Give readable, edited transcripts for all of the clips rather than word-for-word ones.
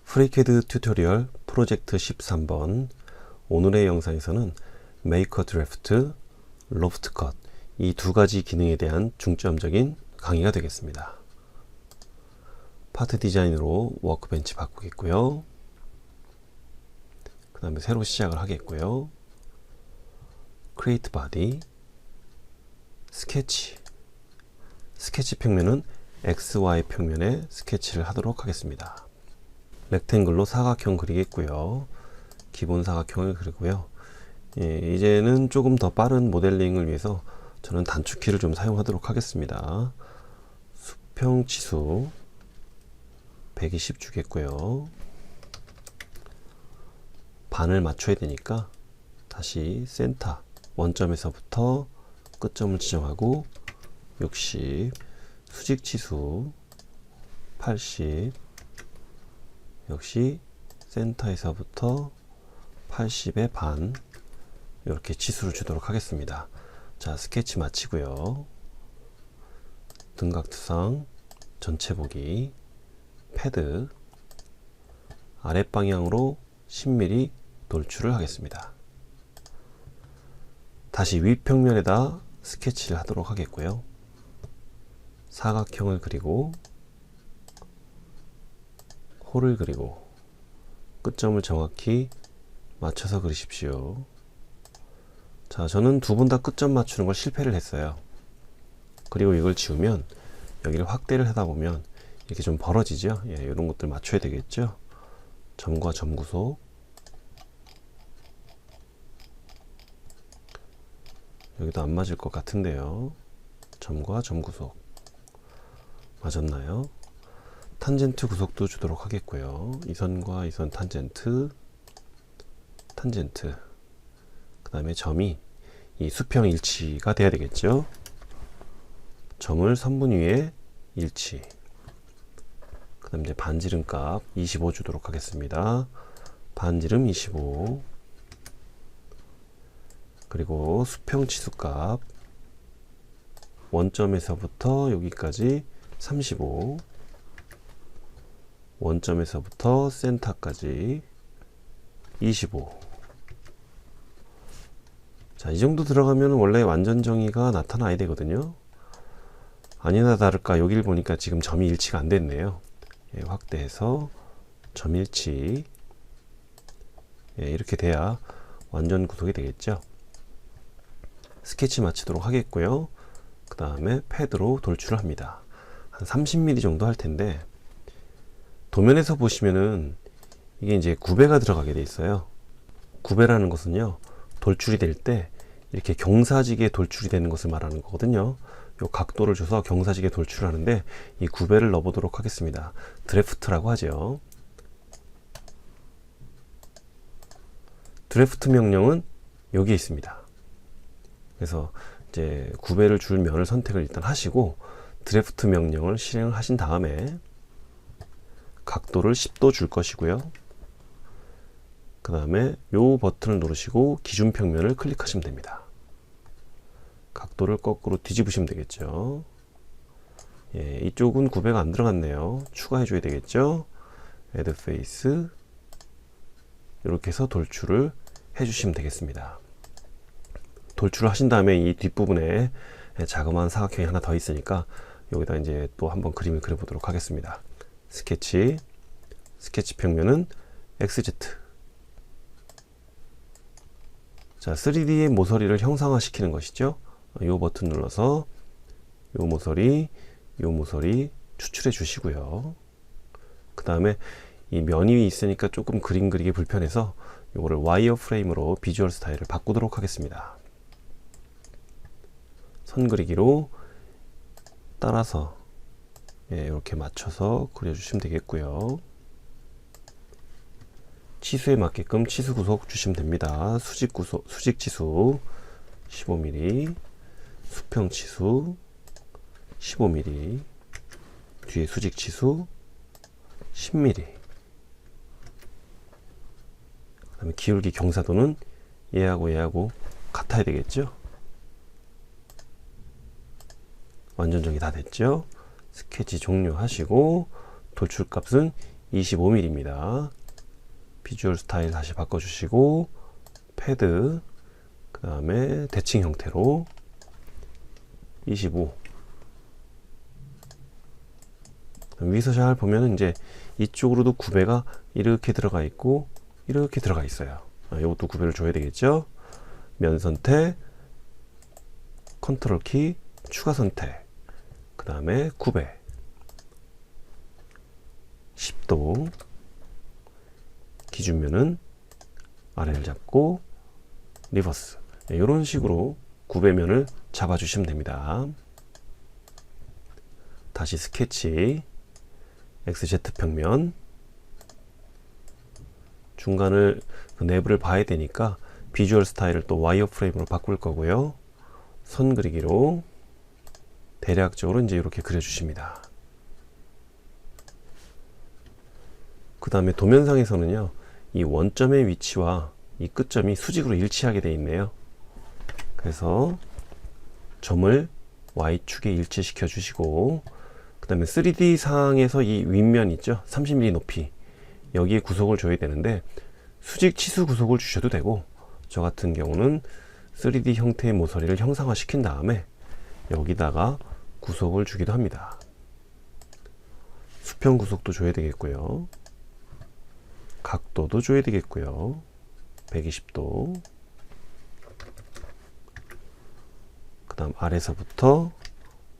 프리캐드 튜토리얼 프로젝트 13번. 오늘의 영상에서는 메이커 드래프트, 로프트 컷 이 두 가지 기능에 대한 중점적인 강의가 되겠습니다. 파트 디자인으로 워크벤치 바꾸겠고요. 그 다음에 새로 시작을 하겠고요. 크리에이트 바디, 스케치 평면은 XY 평면에 스케치를 하도록 하겠습니다. 렉탱글로 사각형 그리겠고요. 기본 사각형을 그리고요. 이제는 조금 더 빠른 모델링을 위해서 저는 단축키를 좀 사용하도록 하겠습니다. 수평 치수 120 주겠고요. 반을 맞춰야 되니까 다시 센터 원점에서부터 끝점을 지정하고 60, 수직 치수 80, 역시 센터에서부터 80의 반, 이렇게 치수를 주도록 하겠습니다. 자, 스케치 마치고요. 등각투상 전체 보기, 패드 아랫방향으로 10mm 돌출을 하겠습니다. 다시 윗평면에다 스케치를 하도록 하겠고요. 사각형을 그리고 홀을 그리고 끝점을 정확히 맞춰서 그리십시오. 자, 저는 두 번 다 끝점 맞추는 걸 실패를 했어요. 그리고 이걸 지우면 여기를 확대를 하다 보면 이렇게 좀 벌어지죠. 이런 것들 맞춰야 되겠죠. 점과 점 구속, 여기도 안 맞을 것 같은데요. 점과 점 구속 맞았나요? 탄젠트 구속도 주도록 하겠고요. 이 선과 이 선 탄젠트, 그 다음에 점이 이 수평 일치가 돼야 되겠죠. 점을 선분 위에 일치, 그 다음에 이제 반지름 값 25 주도록 하겠습니다. 반지름 25, 그리고 수평 치수 값 원점에서부터 여기까지 35, 원점에서부터 센터까지 25. 자, 이 정도 들어가면 원래 완전 정의가 나타나야 되거든요. 아니나 다를까 여기를 보니까 지금 점이 일치가 안 됐네요. 확대해서 점 일치, 이렇게 돼야 완전 구속이 되겠죠. 스케치 마치도록 하겠고요. 그 다음에 패드로 돌출을 합니다. 한 30mm 정도 할 텐데, 도면에서 보시면은 이게 이제 9배가 들어가게 돼 있어요. 9배라는 것은요, 돌출이 될 때 이렇게 경사지게 돌출이 되는 것을 말하는 거거든요. 요 각도를 줘서 경사지게 돌출을 하는데 이 9배를 넣어보도록 하겠습니다. 드래프트라고 하죠. 드래프트 명령은 여기에 있습니다. 그래서 이제 9배를 줄 면을 선택을 일단 하시고 드래프트 명령을 실행을 하신 다음에 각도를 10도 줄 것이고요. 그 다음에 요 버튼을 누르시고 기준 평면을 클릭하시면 됩니다. 각도를 거꾸로 뒤집으시면 되겠죠. 이쪽은 9배가 안 들어갔네요. 추가해 줘야 되겠죠. Add Face, 이렇게 해서 돌출을 해 주시면 되겠습니다. 돌출을 하신 다음에 이 뒷부분에 자그마한 사각형이 하나 더 있으니까 여기다 이제 또 한번 그림을 그려보도록 하겠습니다. 스케치 평면은 XZ. 자, 3D의 모서리를 형상화시키는 것이죠. 이 버튼 눌러서 이 모서리 추출해 주시고요. 그 다음에 이 면이 있으니까 조금 그림 그리기 불편해서 이거를 와이어 프레임으로 비주얼 스타일을 바꾸도록 하겠습니다. 선 그리기로 따라서 이렇게 맞춰서 그려주시면 되겠고요. 치수에 맞게끔 치수 구속 주시면 됩니다. 수직 치수 15mm, 수평 치수 15mm, 뒤에 수직 치수 10mm. 그 다음에 기울기 경사도는 얘하고 같아야 되겠죠. 완전 정의 다 됐죠. 스케치 종료하시고 돌출값은 25mm입니다. 비주얼 스타일 다시 바꿔주시고 패드, 그 다음에 대칭 형태로 25. 위에서 잘 보면은 이제 이쪽으로도 구배가 이렇게 들어가 있고 이렇게 들어가 있어요. 이것도 구배를 줘야 되겠죠. 면 선택, 컨트롤 키, 추가 선택, 그 다음에 구배 10도, 기준면은 아래를 잡고 리버스, 이런 식으로 구배면을 잡아주시면 됩니다. 다시 스케치, XZ 평면, 중간을 내부를 봐야 되니까 비주얼 스타일을 또 와이어 프레임으로 바꿀 거고요. 선 그리기로 대략적으로 이제 이렇게 그려주십니다. 그 다음에 도면상에서는요, 이 원점의 위치와 이 끝점이 수직으로 일치하게 되어 있네요. 그래서 점을 Y축에 일치시켜 주시고, 그 다음에 3D 상에서 이 윗면 있죠, 30mm 높이, 여기에 구속을 줘야 되는데 수직 치수 구속을 주셔도 되고, 저 같은 경우는 3D 형태의 모서리를 형상화 시킨 다음에 여기다가 구속을 주기도 합니다. 수평 구속도 줘야 되겠고요, 각도도 줘야 되겠고요, 120도. 그 다음 아래서부터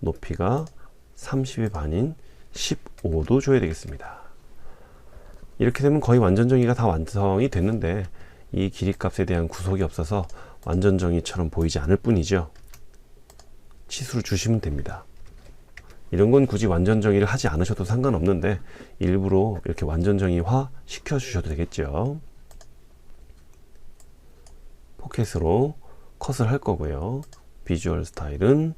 높이가 30의 반인 15도 줘야 되겠습니다. 이렇게 되면 거의 완전 정의가 다 완성이 됐는데, 이 길이 값에 대한 구속이 없어서 완전 정의처럼 보이지 않을 뿐이죠. 치수를 주시면 됩니다. 이런 건 굳이 완전 정의를 하지 않으셔도 상관없는데 일부러 이렇게 완전 정의화 시켜 주셔도 되겠죠. 포켓으로 컷을 할 거고요. 비주얼 스타일은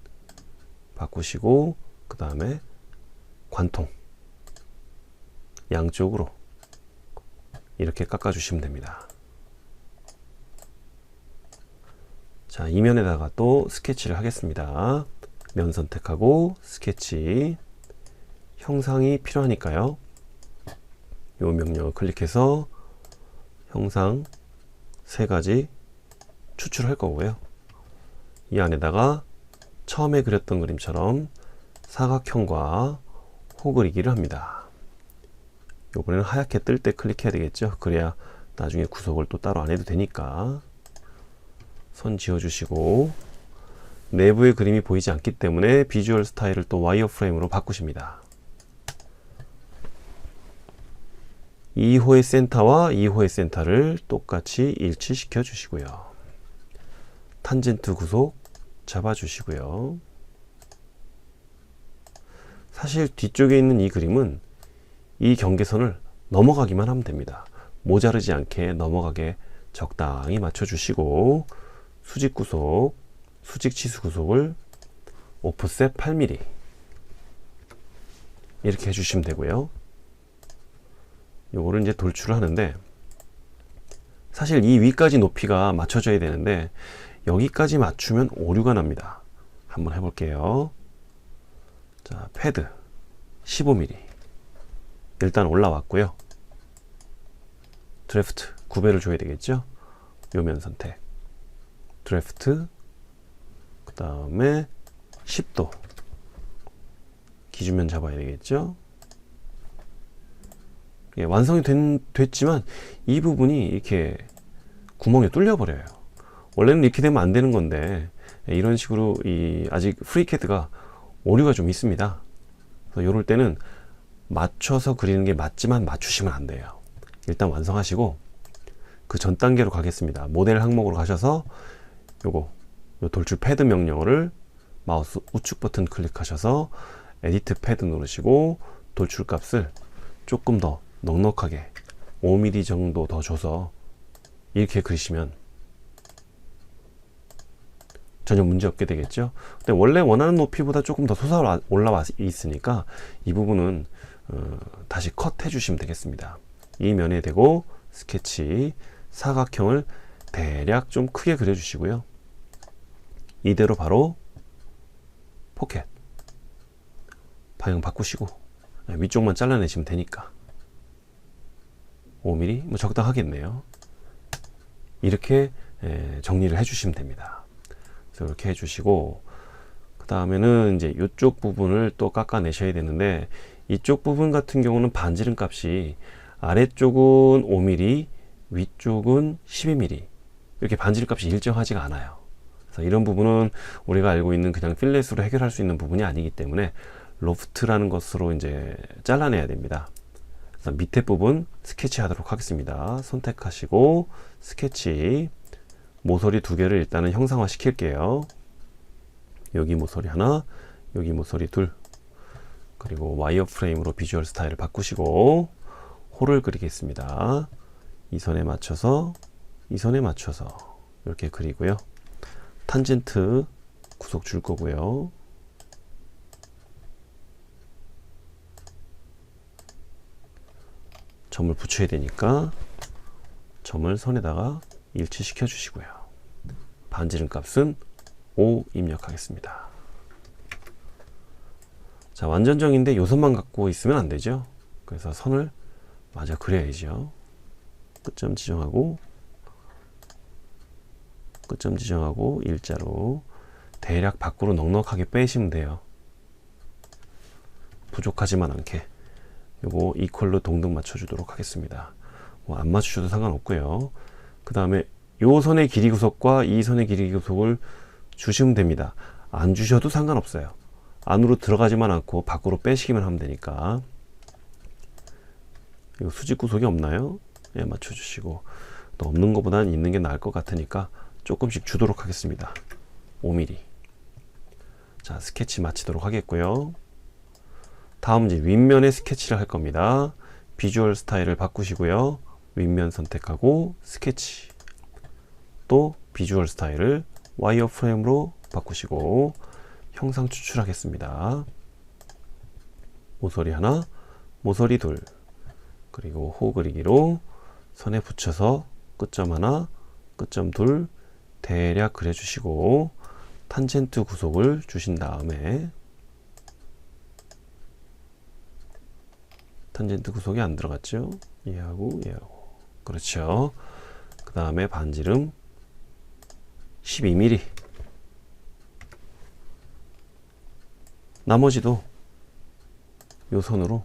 바꾸시고, 그 다음에 관통 양쪽으로 이렇게 깎아 주시면 됩니다. 자, 이면에다가 또 스케치를 하겠습니다. 면 선택하고 스케치, 형상이 필요하니까요, 이 명령을 클릭해서 형상 3가지 추출할 거고요. 이 안에다가 처음에 그렸던 그림처럼 사각형과 호 그리기를 합니다. 요번에는 하얗게 뜰 때 클릭해야 되겠죠. 그래야 나중에 구속을 또 따로 안 해도 되니까. 선 지어 주시고, 내부의 그림이 보이지 않기 때문에 비주얼 스타일을 또 와이어 프레임으로 바꾸십니다. 2호의 센터와 2호의 센터를 똑같이 일치시켜 주시고요. 탄젠트 구속 잡아 주시고요. 사실 뒤쪽에 있는 이 그림은 이 경계선을 넘어가기만 하면 됩니다. 모자르지 않게 넘어가게 적당히 맞춰 주시고, 수직 구속, 수직 치수 구속을 오프셋 8mm 이렇게 해주시면 되고요. 요거를 이제 돌출을 하는데, 사실 이 위까지 높이가 맞춰져야 되는데 여기까지 맞추면 오류가 납니다. 한번 해볼게요. 자, 패드 15mm 일단 올라왔고요. 드래프트 9배를 줘야 되겠죠. 요면 선택, 드래프트, 그 다음에 10도 기준면 잡아야 되겠죠. 예, 완성이 됐지만 이 부분이 이렇게 구멍에 뚫려 버려요. 원래는 이렇게 되면 안 되는 건데, 이런 식으로 아직 프리캐드가 오류가 좀 있습니다. 그래서 이럴 때는 맞춰서 그리는 게 맞지만 맞추시면 안 돼요. 일단 완성하시고 그 전 단계로 가겠습니다. 모델 항목으로 가셔서 요 돌출 패드 명령어를 마우스 우측 버튼 클릭하셔서 에디트 패드 누르시고, 돌출 값을 조금 더 넉넉하게 5mm 정도 더 줘서 이렇게 그리시면 전혀 문제 없게 되겠죠. 근데 원래 원하는 높이보다 조금 더 솟아 올라와 있으니까 이 부분은 다시 컷 해주시면 되겠습니다. 이 면에 대고 스케치, 사각형을 대략 좀 크게 그려주시고요. 이대로 바로 포켓 방향 바꾸시고 위쪽만 잘라내시면 되니까 5mm 뭐 적당하겠네요. 이렇게 정리를 해 주시면 됩니다. 그래서 이렇게 해 주시고, 그 다음에는 이제 이쪽 부분을 또 깎아 내셔야 되는데, 이쪽 부분 같은 경우는 반지름 값이 아래쪽은 5mm, 위쪽은 12mm, 이렇게 반지름 값이 일정하지가 않아요. 그래서 이런 부분은 우리가 알고 있는 그냥 필렛으로 해결할 수 있는 부분이 아니기 때문에 로프트라는 것으로 이제 잘라내야 됩니다. 그래서 밑에 부분 스케치 하도록 하겠습니다. 선택하시고 스케치, 모서리 두 개를 일단은 형상화 시킬게요. 여기 모서리 하나, 여기 모서리 둘, 그리고 와이어 프레임으로 비주얼 스타일을 바꾸시고 홀을 그리겠습니다. 이 선에 맞춰서, 이 선에 맞춰서 이렇게 그리고요. 탄젠트 구속 줄 거고요. 점을 붙여야 되니까 점을 선에다가 일치시켜 주시고요. 반지름 값은 5 입력하겠습니다. 자, 완전정인데 요 선만 갖고 있으면 안 되죠. 그래서 선을 마저 그려야죠. 끝점 지정하고, 끝점 지정하고 일자로 대략 밖으로 넉넉하게 빼시면 돼요. 부족하지만 않게. 요거 이퀄로 동등 맞춰주도록 하겠습니다. 뭐 안 맞추셔도 상관없고요. 그 다음에 요 선의 길이 구속과 이 선의 길이 구속을 주시면 됩니다. 안 주셔도 상관없어요. 안으로 들어가지만 않고 밖으로 빼시기만 하면 되니까. 이거 수직 구속이 없나요? 예, 맞춰주시고, 또 없는 것보다는 있는 게 나을 것 같으니까 조금씩 주도록 하겠습니다. 5mm. 자, 스케치 마치도록 하겠고요. 다음 이제 윗면에 스케치를 할 겁니다. 비주얼 스타일을 바꾸시고요. 윗면 선택하고 스케치, 또 비주얼 스타일을 와이어 프레임으로 바꾸시고 형상 추출하겠습니다. 모서리 하나, 모서리 둘, 그리고 호 그리기로 선에 붙여서 끝점 하나, 끝점 둘 대략 그려주시고 탄젠트 구속을 주신 다음에, 탄젠트 구속이 안 들어갔죠? 얘하고 얘하고, 그렇죠. 그 다음에 반지름 12mm, 나머지도 요 선으로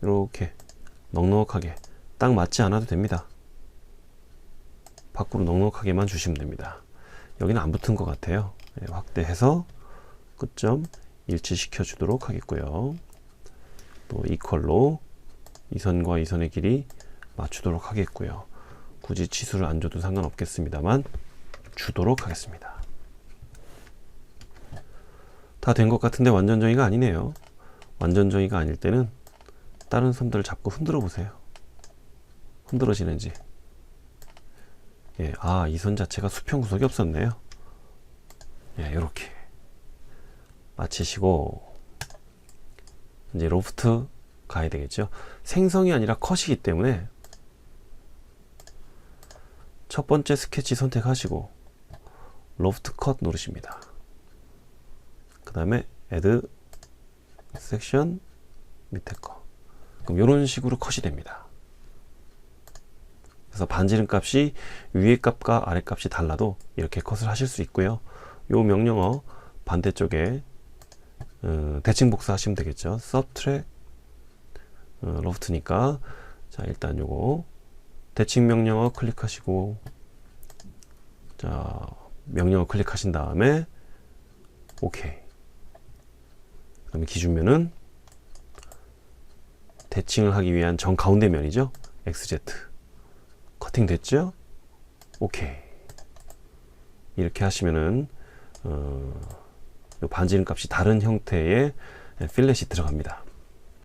이렇게 넉넉하게, 딱 맞지 않아도 됩니다. 밖으로 넉넉하게만 주시면 됩니다. 여기는 안 붙은 것 같아요. 네, 확대해서 끝점 일치시켜 주도록 하겠고요. 또 이퀄로 이 선과 이 선의 길이 맞추도록 하겠고요. 굳이 치수를 안 줘도 상관없겠습니다만 주도록 하겠습니다. 다 된 것 같은데 완전 정의가 아니네요. 완전 정의가 아닐 때는 다른 선들을 잡고 흔들어 보세요. 흔들어지는지. 예, 아, 이 선 자체가 수평 구속이 없었네요. 예, 이렇게 마치시고 이제 로프트 가야 되겠죠. 생성이 아니라 컷이기 때문에 첫 번째 스케치 선택하시고 로프트 컷 누르십니다. 그 다음에 애드 섹션 밑에 거. 그럼 이런 식으로 컷이 됩니다. 그래서 반지름 값이 위에 값과 아래 값이 달라도 이렇게 컷을 하실 수 있고요. 요 명령어 반대쪽에 대칭 복사하시면 되겠죠. subtract 로프트니까, 자, 일단 요거 대칭 명령어 클릭하시고, 자, 명령어 클릭하신 다음에 오케이. 그다음에 기준면은 대칭을 하기 위한 정 가운데 면이죠. XZ. 커팅 됐죠? 오케이. 이렇게 하시면은 요 반지름 값이 다른 형태의 필렛이 들어갑니다.